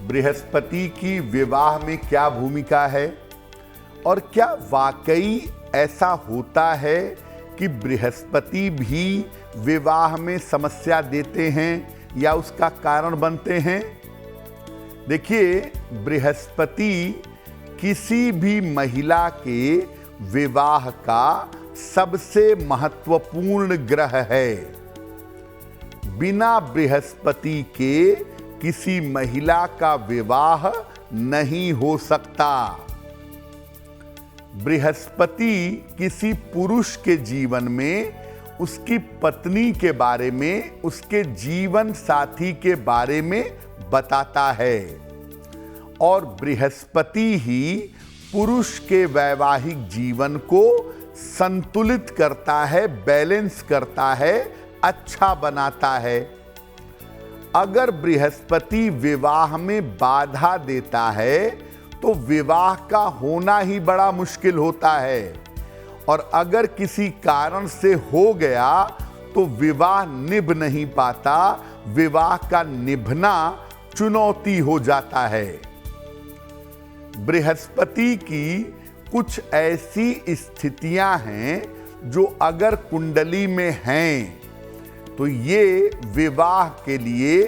बृहस्पति की विवाह में क्या भूमिका है और क्या वाकई ऐसा होता है कि बृहस्पति भी विवाह में समस्या देते हैं या उसका कारण बनते हैं। देखिए, बृहस्पति किसी भी महिला के विवाह का सबसे महत्वपूर्ण ग्रह है। बिना बृहस्पति के किसी महिला का विवाह नहीं हो सकता। बृहस्पति किसी पुरुष के जीवन में उसकी पत्नी के बारे में, उसके जीवन साथी के बारे में बताता है और बृहस्पति ही पुरुष के वैवाहिक जीवन को संतुलित करता है, बैलेंस करता है, अच्छा बनाता है। अगर बृहस्पति विवाह में बाधा देता है तो विवाह का होना ही बड़ा मुश्किल होता है और अगर किसी कारण से हो गया तो विवाह निभ नहीं पाता, विवाह का निभना चुनौती हो जाता है। बृहस्पति की कुछ ऐसी स्थितियां हैं जो अगर कुंडली में हैं तो ये विवाह के लिए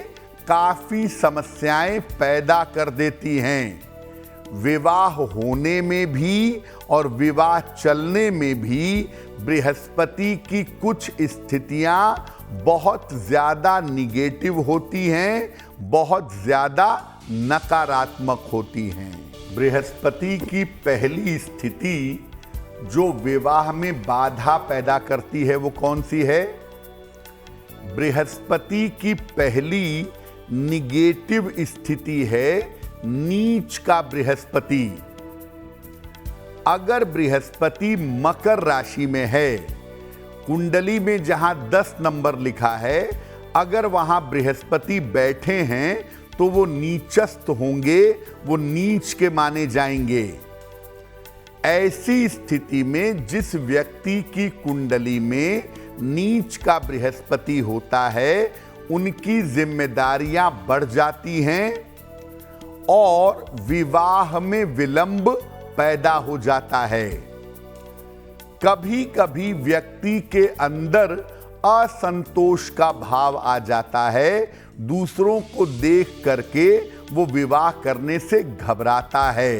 काफी समस्याएं पैदा कर देती हैं। विवाह होने में भी और विवाह चलने में भी बृहस्पति की कुछ स्थितियां बहुत ज्यादा निगेटिव होती हैं, बहुत ज्यादा नकारात्मक होती हैं। बृहस्पति की पहली स्थिति जो विवाह में बाधा पैदा करती है वो कौन सी है? बृहस्पति की पहली निगेटिव स्थिति है नीच का बृहस्पति। अगर बृहस्पति मकर राशि में है, कुंडली में जहां 10 नंबर लिखा है, अगर वहां बृहस्पति बैठे हैं तो वो नीचस्थ होंगे, वो नीच के माने जाएंगे। ऐसी स्थिति में जिस व्यक्ति की कुंडली में नीच का बृहस्पति होता है, उनकी जिम्मेदारियां बढ़ जाती हैं और विवाह में विलंब पैदा हो जाता है। कभी कभी व्यक्ति के अंदर असंतोष का भाव आ जाता है, दूसरों को देख करके वो विवाह करने से घबराता है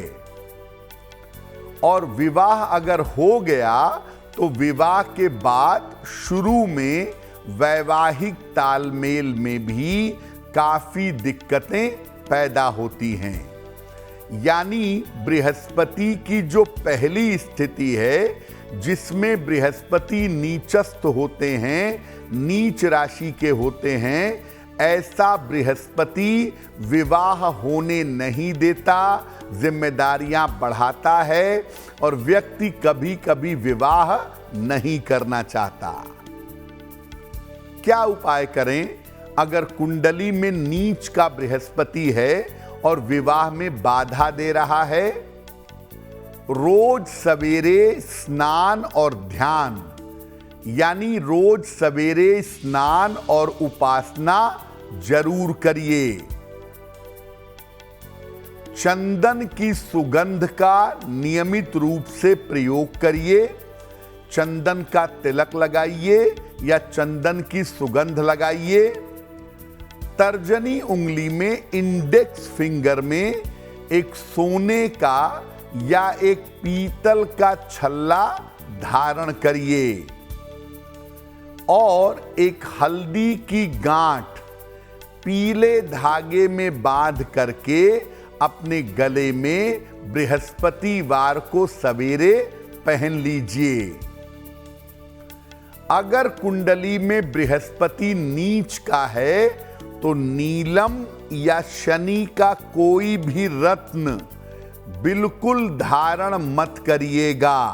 और विवाह अगर हो गया तो विवाह के बाद शुरू में वैवाहिक तालमेल में भी काफी दिक्कतें पैदा होती हैं। यानी बृहस्पति की जो पहली स्थिति है जिसमें बृहस्पति नीचस्थ होते हैं, नीच राशि के होते हैं, ऐसा बृहस्पति विवाह होने नहीं देता, जिम्मेदारियां बढ़ाता है और व्यक्ति कभी कभी विवाह नहीं करना चाहता। क्या उपाय करें अगर कुंडली में नीच का बृहस्पति है और विवाह में बाधा दे रहा है? रोज सवेरे स्नान और ध्यान, यानी रोज सवेरे स्नान और उपासना जरूर करिए। चंदन की सुगंध का नियमित रूप से प्रयोग करिए। चंदन का तिलक लगाइए या चंदन की सुगंध लगाइए। तर्जनी उंगली में, इंडेक्स फिंगर में एक सोने का या एक पीतल का छल्ला धारण करिए और एक हल्दी की गांठ पीले धागे में बांध करके अपने गले में बृहस्पतिवार को सवेरे पहन लीजिए। अगर कुंडली में बृहस्पति नीच का है तो नीलम या शनि का कोई भी रत्न बिल्कुल धारण मत करिएगा,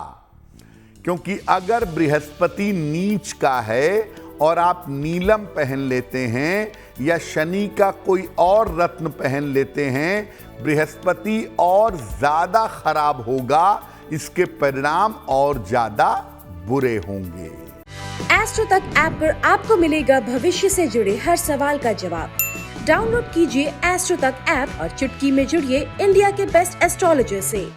क्योंकि अगर बृहस्पति नीच का है और आप नीलम पहन लेते हैं या शनि का कोई और रत्न पहन लेते हैं, बृहस्पति और ज्यादा खराब होगा, इसके परिणाम और ज्यादा बुरे होंगे। एस्ट्रो तक ऐप पर आपको मिलेगा भविष्य से जुड़े हर सवाल का जवाब, डाउनलोड कीजिए एस्ट्रो तक ऐप और चुटकी में जुड़िए इंडिया के बेस्ट एस्ट्रोलॉजर से।